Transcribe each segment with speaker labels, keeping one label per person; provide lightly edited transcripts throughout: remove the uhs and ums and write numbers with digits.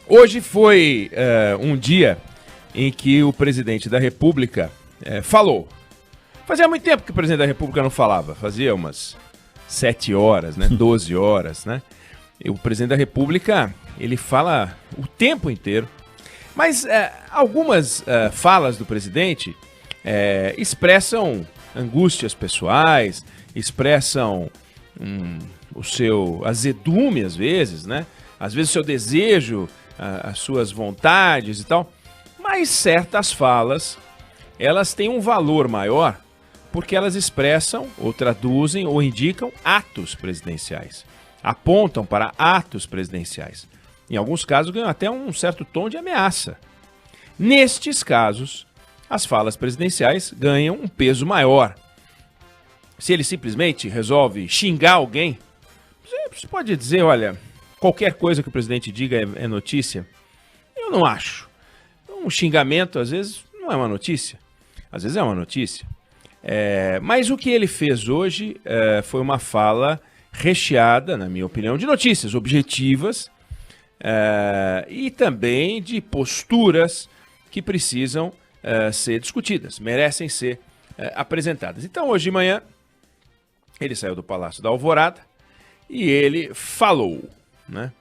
Speaker 1: Hoje foi um dia em que o presidente da República falou. Fazia muito tempo que o presidente da República não falava, fazia umas 7 horas, né, 12 horas, né? E o presidente da República, ele fala o tempo inteiro, mas algumas falas do presidente expressam angústias pessoais, expressam o seu azedume às vezes, né? Às vezes o seu desejo, as suas vontades e tal, mas certas falas, elas têm um valor maior porque elas expressam, ou traduzem, ou indicam atos presidenciais, apontam para atos presidenciais. Em alguns casos ganham até um certo tom de ameaça. Nestes casos, as falas presidenciais ganham um peso maior. Se ele simplesmente resolve xingar alguém, você pode dizer, olha, qualquer coisa que o presidente diga é notícia. Eu não acho. Um xingamento, às vezes, não é uma notícia. Às vezes é uma notícia. Mas o que ele fez hoje foi uma fala recheada, na minha opinião, de notícias objetivas e também de posturas que precisam ser discutidas, merecem ser apresentadas. Então, hoje de manhã, ele saiu do Palácio da Alvorada e ele falou, né?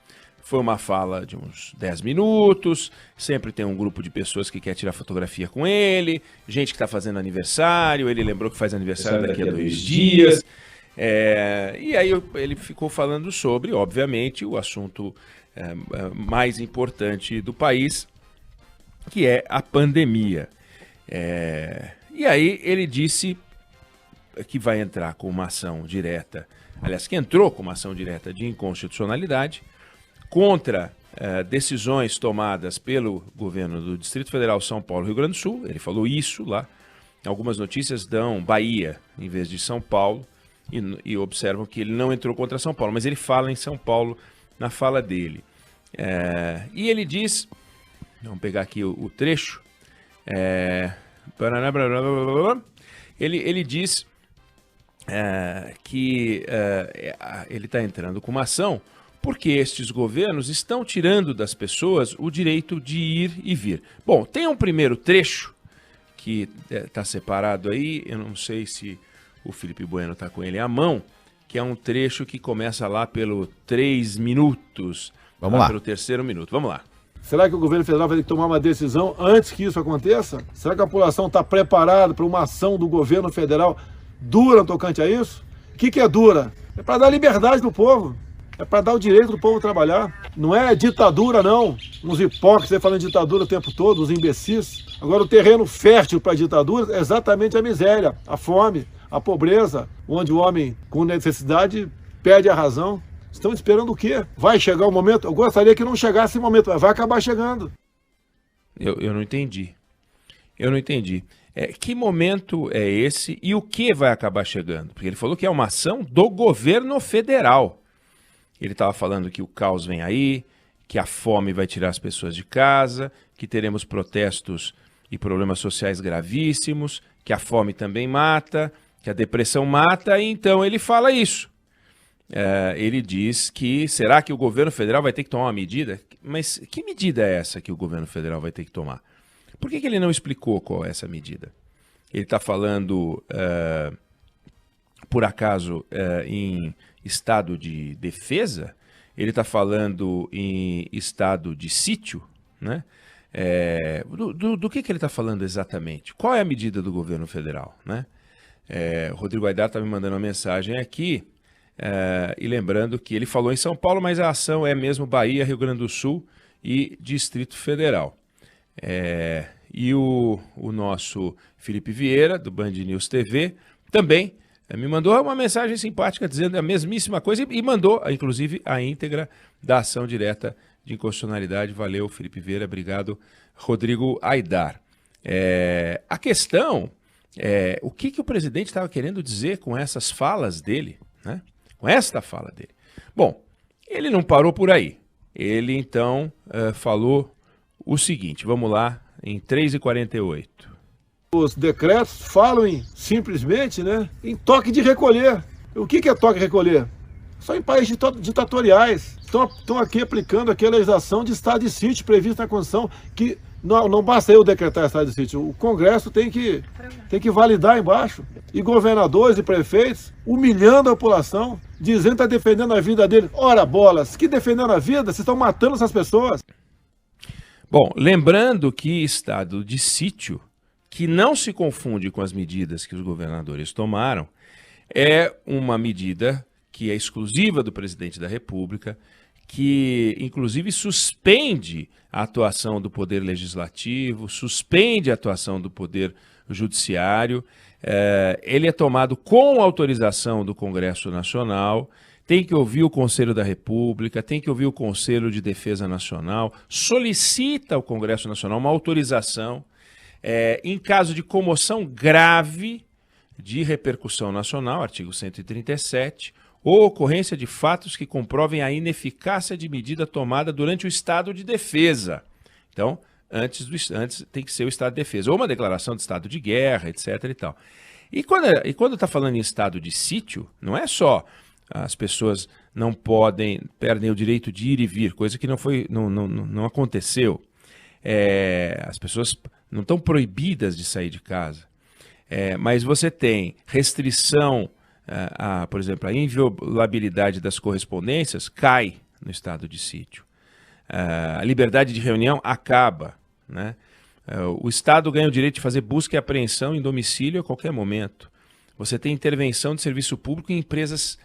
Speaker 1: Foi uma fala de uns 10 minutos, sempre tem um grupo de pessoas que quer tirar fotografia com ele, gente que está fazendo aniversário, ele lembrou que faz aniversário daqui a 2 dias. E aí ele ficou falando sobre, obviamente, o assunto mais importante do país, que é a pandemia. E aí ele disse que vai entrar com uma ação direta, aliás, que entrou com uma ação direta de inconstitucionalidade contra decisões tomadas pelo governo do Distrito Federal, São Paulo e Rio Grande do Sul. Ele falou isso lá. Algumas notícias dão Bahia em vez de São Paulo e observam que ele não entrou contra São Paulo, mas ele fala em São Paulo na fala dele. E ele diz, vamos pegar aqui o trecho, ele diz que ele está entrando com uma ação porque estes governos estão tirando das pessoas o direito de ir e vir. Bom, tem um primeiro trecho que está separado aí, eu não sei se o Felipe Bueno está com ele à mão, que é um trecho que começa lá pelo 3 minutos,
Speaker 2: vamos lá,
Speaker 1: pelo 3º minuto. Vamos lá.
Speaker 3: Será que o governo federal vai ter que tomar uma decisão antes que isso aconteça? Será que a população está preparada para uma ação do governo federal dura tocante a isso? O que é dura? É para dar liberdade do povo. É para dar o direito do povo trabalhar. Não é ditadura, não. Uns hipócritas falando de ditadura o tempo todo, uns imbecis. Agora, o terreno fértil para a ditadura é exatamente a miséria, a fome, a pobreza, onde o homem com necessidade perde a razão. Estão esperando o quê? Vai chegar o momento? Eu gostaria que não chegasse o momento, mas vai acabar chegando.
Speaker 1: Eu não entendi. Eu não entendi. Que momento é esse e o que vai acabar chegando? Porque ele falou que é uma ação do governo federal. Ele estava falando que o caos vem aí, que a fome vai tirar as pessoas de casa, que teremos protestos e problemas sociais gravíssimos, que a fome também mata, que a depressão mata, e então ele fala isso. Ele diz que, será que o governo federal vai ter que tomar uma medida? Mas que medida é essa que o governo federal vai ter que tomar? Por que ele não explicou qual é essa medida? Ele está falando, por acaso, em estado de defesa? Ele está falando em estado de sítio, né? Do que ele está falando exatamente? Qual é a medida do governo federal, né? O Rodrigo Aidar está me mandando uma mensagem aqui, e lembrando que ele falou em São Paulo, mas a ação é mesmo Bahia, Rio Grande do Sul e Distrito Federal. E o nosso Felipe Vieira, do Band News TV, também me mandou uma mensagem simpática dizendo a mesmíssima coisa e mandou, inclusive, a íntegra da ação direta de inconstitucionalidade. Valeu, Felipe Vieira. Obrigado, Rodrigo Aidar. A questão é o que o presidente estava querendo dizer com essas falas dele, né? Com esta fala dele. Bom, ele não parou por aí. Ele, então, falou o seguinte. Vamos lá, em 3h48.
Speaker 3: Os decretos falam simplesmente, né, em toque de recolher. O que é toque de recolher? Só em países ditatoriais. Estão aqui aplicando aqui a legislação de estado de sítio prevista na Constituição, que não basta eu decretar estado de sítio, o Congresso tem que validar embaixo. E governadores e prefeitos humilhando a população, dizendo que está defendendo a vida deles. Ora, bolas, que defendendo a vida? Vocês estão matando essas pessoas.
Speaker 1: Bom, lembrando que estado de sítio, que não se confunde com as medidas que os governadores tomaram, é uma medida que é exclusiva do presidente da República, que inclusive suspende a atuação do poder legislativo, suspende a atuação do poder judiciário. Ele é tomado com autorização do Congresso Nacional, tem que ouvir o Conselho da República, tem que ouvir o Conselho de Defesa Nacional, solicita ao Congresso Nacional uma autorização em caso de comoção grave de repercussão nacional, artigo 137, ou ocorrência de fatos que comprovem a ineficácia de medida tomada durante o estado de defesa. Então, antes tem que ser o estado de defesa, ou uma declaração de estado de guerra, etc. e tal. E quando está falando em estado de sítio, não é só as pessoas perdem o direito de ir e vir, coisa que não aconteceu. As pessoas não estão proibidas de sair de casa. Mas você tem restrição, por exemplo, a inviolabilidade das correspondências cai no estado de sítio. A liberdade de reunião acaba, né? O Estado ganha o direito de fazer busca e apreensão em domicílio a qualquer momento. Você tem intervenção de serviço público em empresas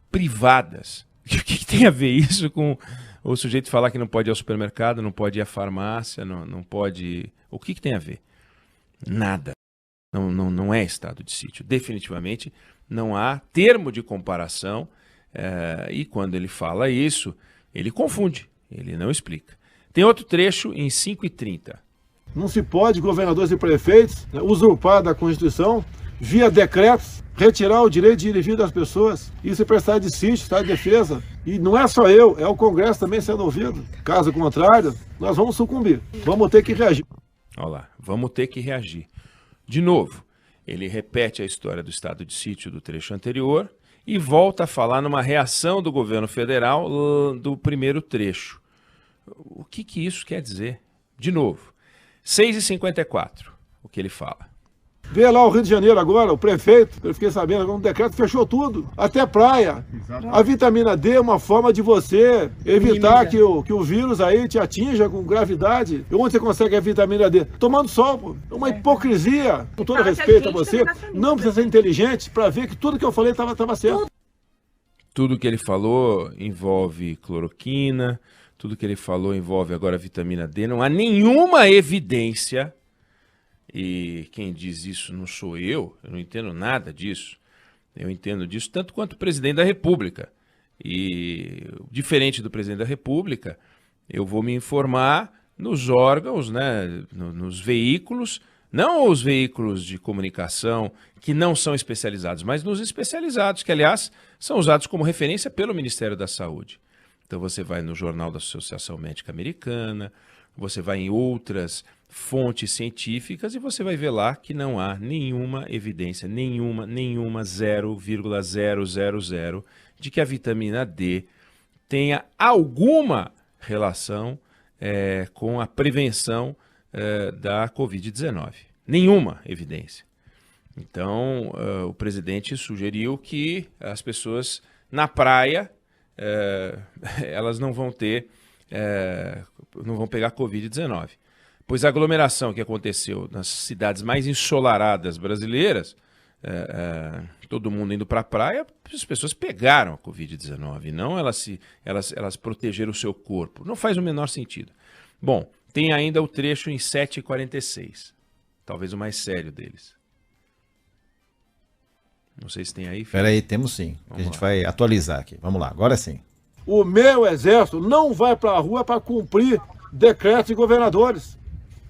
Speaker 1: privadas. O que tem a ver isso com o sujeito falar que não pode ir ao supermercado, não pode ir à farmácia, não pode... O que tem a ver? Nada. Não é estado de sítio. Definitivamente não há termo de comparação e quando ele fala isso, ele confunde, ele não explica. Tem outro trecho em 5h30.
Speaker 3: Não se pode, governadores e prefeitos, usurpar da Constituição, via decretos, retirar o direito de ir e vir das pessoas. Isso é para estado de sítio, estado de defesa. E não é só eu, é o Congresso também sendo ouvido. Caso contrário, nós vamos sucumbir. Vamos ter que reagir.
Speaker 1: Olha lá, vamos ter que reagir. De novo, ele repete a história do estado de sítio do trecho anterior e volta a falar numa reação do governo federal do primeiro trecho. O que isso quer dizer? De novo, 6h54, o que ele fala.
Speaker 3: Vê lá o Rio de Janeiro agora, o prefeito, eu fiquei sabendo, um decreto fechou tudo, até praia. Exatamente. A vitamina D é uma forma de você evitar que o vírus aí te atinja com gravidade. E onde você consegue a vitamina D? Tomando sol, pô. É uma hipocrisia. Com todo respeito a você, não precisa ser inteligente para ver que tudo que eu falei estava certo.
Speaker 1: Tudo que ele falou envolve cloroquina, tudo que ele falou envolve agora a vitamina D. Não há nenhuma evidência. E quem diz isso não sou eu não entendo nada disso. Eu entendo disso tanto quanto o presidente da República. E, diferente do presidente da República, eu vou me informar nos órgãos, né, nos veículos, não os veículos de comunicação que não são especializados, mas nos especializados, que, aliás, são usados como referência pelo Ministério da Saúde. Então você vai no Jornal da Associação Médica Americana, você vai em outras fontes científicas e você vai ver lá que não há nenhuma evidência, nenhuma 0,000 de que a vitamina D tenha alguma relação com a prevenção da Covid-19. Nenhuma evidência. Então, o presidente sugeriu que as pessoas na praia, elas não vão pegar Covid-19. Pois a aglomeração que aconteceu nas cidades mais ensolaradas brasileiras, todo mundo indo para a praia, as pessoas pegaram a Covid-19, não elas protegeram o seu corpo. Não faz o menor sentido. Bom, tem ainda o trecho em 7h46, talvez o mais sério deles. Não sei se tem aí.
Speaker 2: Espera aí, temos sim. A gente vai atualizar aqui. Vamos lá, agora sim.
Speaker 3: O meu exército não vai para a rua para cumprir decretos de governadores.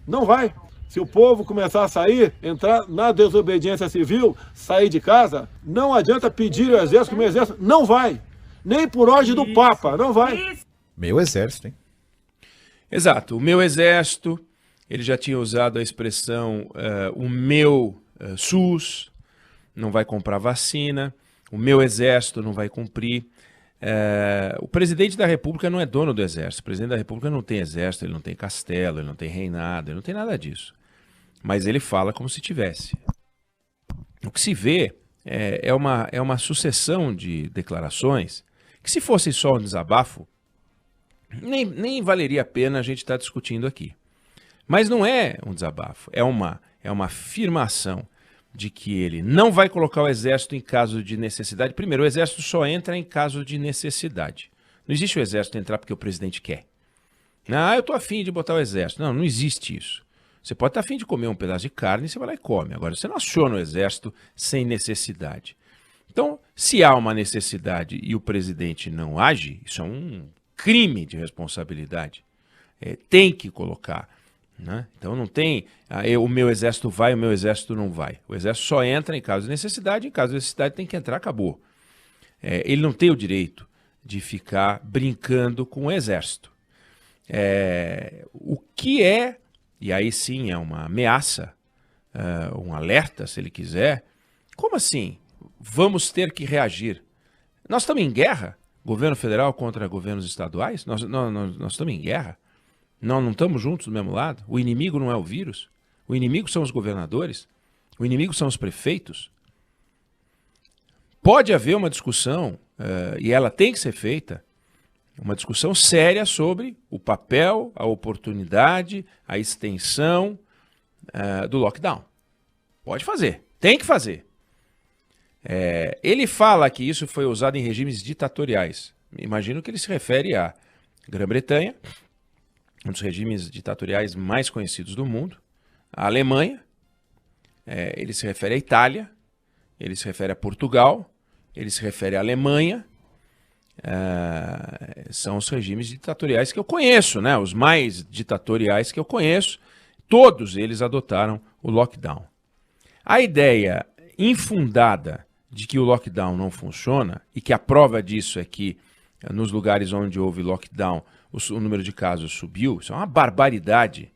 Speaker 3: Não vai. Se o povo começar a sair, entrar na desobediência civil, sair de casa, não adianta pedir ao exército, que o meu exército não vai. Nem por ordem do Papa, não vai.
Speaker 2: Meu exército, hein?
Speaker 1: Exato. O meu exército, ele já tinha usado a expressão o meu SUS, não vai comprar vacina, o meu exército não vai cumprir. O presidente da República não é dono do exército. O presidente da República não tem exército, ele não tem castelo, ele não tem reinado, ele não tem nada disso. Mas ele fala como se tivesse. O que se vê é uma sucessão de declarações que, se fosse só um desabafo, nem valeria a pena a gente estar discutindo aqui. Mas não é um desabafo, é uma afirmação de que ele não vai colocar o exército em caso de necessidade. Primeiro, o exército só entra em caso de necessidade. Não existe o exército entrar porque o presidente quer. Eu estou afim de botar o exército. Não existe isso. Você pode estar afim de comer um pedaço de carne e você vai lá e come. Agora, você não aciona o exército sem necessidade. Então, se há uma necessidade e o presidente não age, isso é um crime de responsabilidade. Tem que colocar. Né? Então não tem, o meu exército vai, o meu exército não vai. O exército só entra em caso de necessidade, em caso de necessidade tem que entrar, acabou. Ele não tem o direito de ficar brincando com o exército. O que e aí sim é uma ameaça, um alerta, se ele quiser. Como assim? Vamos ter que reagir. Nós estamos em guerra? Governo federal contra governos estaduais? Nós estamos em guerra? Não estamos juntos do mesmo lado? O inimigo não é o vírus? O inimigo são os governadores? O inimigo são os prefeitos? Pode haver uma discussão, e ela tem que ser feita, uma discussão séria sobre o papel, a oportunidade, a extensão do lockdown. Pode fazer, tem que fazer. Ele fala que isso foi usado em regimes ditatoriais. Imagino que ele se refere à Grã-Bretanha, um dos regimes ditatoriais mais conhecidos do mundo, a Alemanha, ele se refere à Itália, ele se refere a Portugal, ele se refere à Alemanha, são os regimes ditatoriais que eu conheço, né? Os mais ditatoriais que eu conheço, todos eles adotaram o lockdown. A ideia infundada de que o lockdown não funciona, e que a prova disso é que nos lugares onde houve lockdown, o número de casos subiu, isso é uma barbaridade.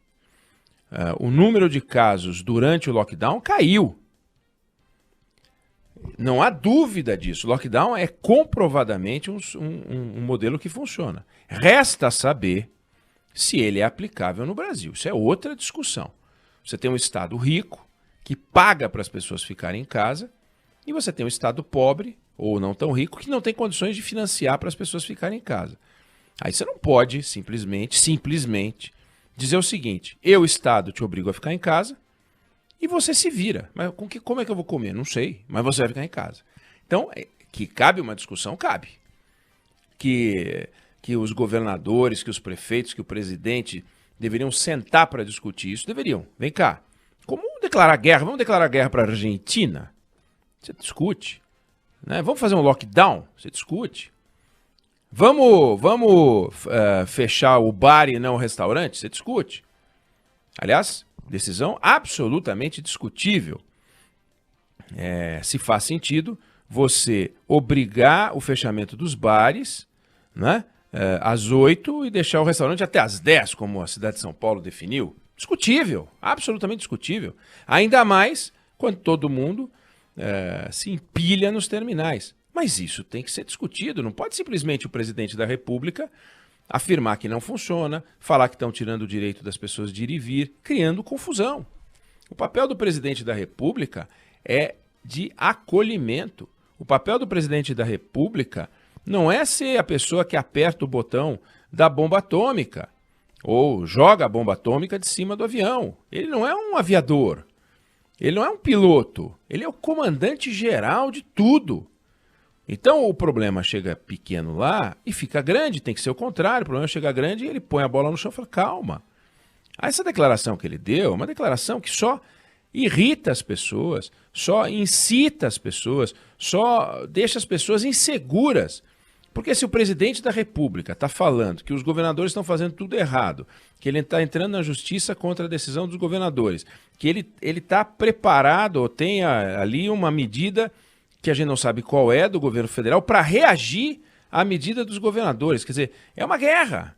Speaker 1: O número de casos durante o lockdown caiu. Não há dúvida disso. O lockdown é comprovadamente um modelo que funciona. Resta saber se ele é aplicável no Brasil. Isso é outra discussão. Você tem um Estado rico, que paga para as pessoas ficarem em casa, e você tem um Estado pobre, ou não tão rico, que não tem condições de financiar para as pessoas ficarem em casa. Aí você não pode simplesmente dizer o seguinte: eu, Estado, te obrigo a ficar em casa e você se vira. Mas como é que eu vou comer? Não sei, mas você vai ficar em casa. Então, que cabe uma discussão, cabe. Que os governadores, que os prefeitos, que o presidente deveriam sentar para discutir isso, deveriam. Vem cá, como declarar guerra? Vamos declarar guerra para a Argentina? Você discute. Né? Vamos fazer um lockdown? Você discute. Vamos fechar o bar e não o restaurante? Você discute. Aliás, decisão absolutamente discutível. Se faz sentido você obrigar o fechamento dos bares, né, às 8 e deixar o restaurante até às 10, como a cidade de São Paulo definiu. Discutível, absolutamente discutível. Ainda mais quando todo mundo se empilha nos terminais. Mas isso tem que ser discutido, não pode simplesmente o presidente da República afirmar que não funciona, falar que estão tirando o direito das pessoas de ir e vir, criando confusão. O papel do presidente da República é de acolhimento. O papel do presidente da República não é ser a pessoa que aperta o botão da bomba atômica ou joga a bomba atômica de cima do avião. Ele não é um aviador, ele não é um piloto, ele é o comandante geral de tudo. Então o problema chega pequeno lá e fica grande, tem que ser o contrário. O problema chega grande e ele põe a bola no chão e fala, calma. Essa declaração que ele deu é uma declaração que só irrita as pessoas, só incita as pessoas, só deixa as pessoas inseguras. Porque se o presidente da República está falando que os governadores estão fazendo tudo errado, que ele está entrando na justiça contra a decisão dos governadores, que ele está preparado ou tem ali uma medida que a gente não sabe qual é, do governo federal, para reagir à medida dos governadores. Quer dizer, é uma guerra.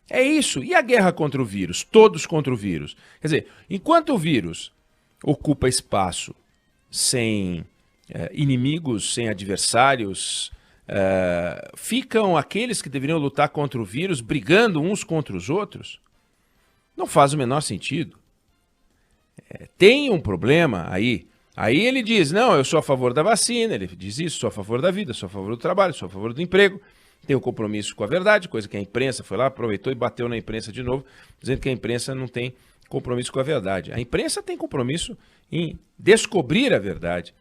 Speaker 1: É isso. E a guerra contra o vírus? Todos contra o vírus. Quer dizer, enquanto o vírus ocupa espaço sem inimigos, sem adversários, ficam aqueles que deveriam lutar contra o vírus brigando uns contra os outros? Não faz o menor sentido. Tem um problema aí. Aí ele diz, não, eu sou a favor da vacina, ele diz isso, sou a favor da vida, sou a favor do trabalho, sou a favor do emprego, tenho compromisso com a verdade, coisa que a imprensa foi lá, aproveitou e bateu na imprensa de novo, dizendo que a imprensa não tem compromisso com a verdade. A imprensa tem compromisso em descobrir a verdade.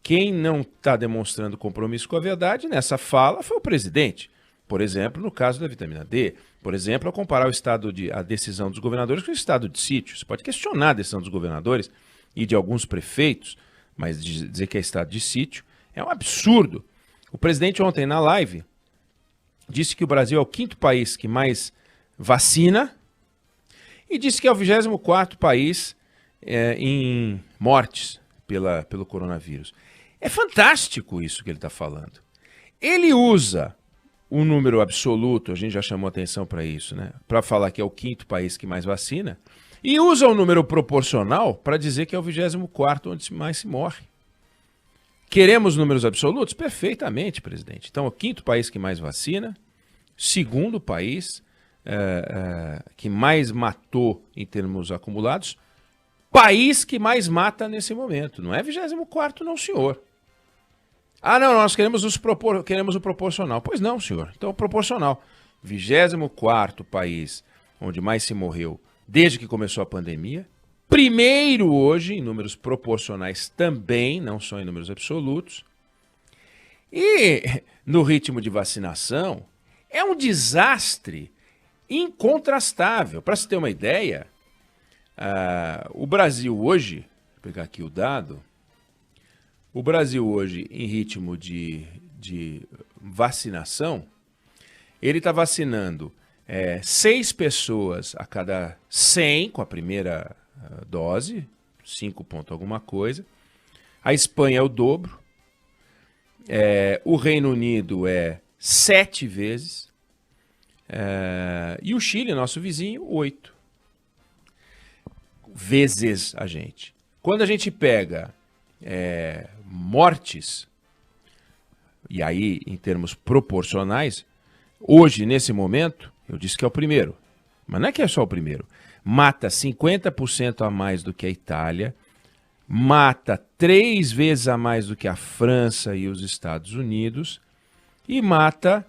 Speaker 1: Quem não está demonstrando compromisso com a verdade nessa fala foi o presidente. Por exemplo, no caso da vitamina D. Por exemplo, ao comparar a decisão dos governadores com o estado de sítio. Você pode questionar a decisão dos governadores e de alguns prefeitos, mas dizer que é estado de sítio é um absurdo. O presidente ontem na live disse que o Brasil é o 5º país que mais vacina e disse que é o 24º país em mortes pelo coronavírus. É fantástico isso que ele está falando. Ele usa o número absoluto, a gente já chamou atenção para isso, né? Para falar que é o 5º país que mais vacina, e usa o número proporcional para dizer que é o 24º onde mais se morre. Queremos números absolutos? Perfeitamente, presidente. Então, é o 5º país que mais vacina, 2º país que mais matou em termos acumulados, país que mais mata nesse momento. Não é 24º, não, senhor. Ah, não, nós queremos o proporcional. Pois não, senhor. Então, o proporcional. 24º país onde mais se morreu desde que começou a pandemia. Primeiro hoje, em números proporcionais também, não só em números absolutos. E no ritmo de vacinação, é um desastre incontrastável. Para se ter uma ideia, o Brasil hoje, vou pegar aqui o dado, o Brasil hoje em ritmo de vacinação, ele está vacinando 6 pessoas a cada 100 com a primeira dose, 5 ponto alguma coisa. A Espanha é o dobro. O Reino Unido é 7 vezes. E o Chile, nosso vizinho, 8 vezes a gente. Quando a gente pega mortes, e aí em termos proporcionais, hoje, nesse momento, eu disse que é o primeiro, mas não é que é só o primeiro. Mata 50% a mais do que a Itália, mata 3 vezes a mais do que a França e os Estados Unidos, e mata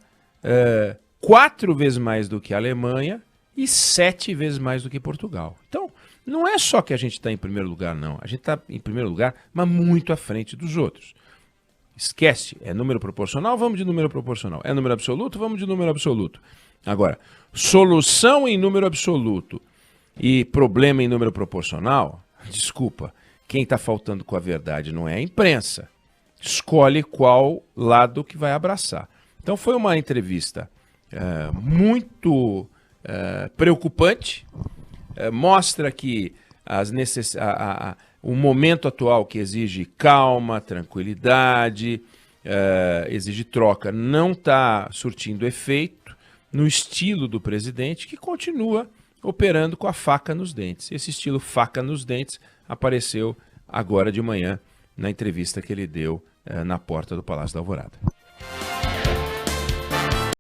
Speaker 1: 4 vezes mais do que a Alemanha e 7 vezes mais do que Portugal. Então, não é só que a gente está em primeiro lugar, não. A gente está em primeiro lugar, mas muito à frente dos outros. Esquece, é número proporcional, vamos de número proporcional. É número absoluto, vamos de número absoluto. Agora, solução em número absoluto e problema em número proporcional, desculpa, quem está faltando com a verdade não é a imprensa. Escolhe qual lado que vai abraçar. Então foi uma entrevista muito preocupante, mostra que o momento atual que exige calma, tranquilidade, exige troca, não está surtindo efeito no estilo do presidente, que continua operando com a faca nos dentes. Esse estilo faca nos dentes apareceu agora de manhã na entrevista que ele deu na porta do Palácio da Alvorada.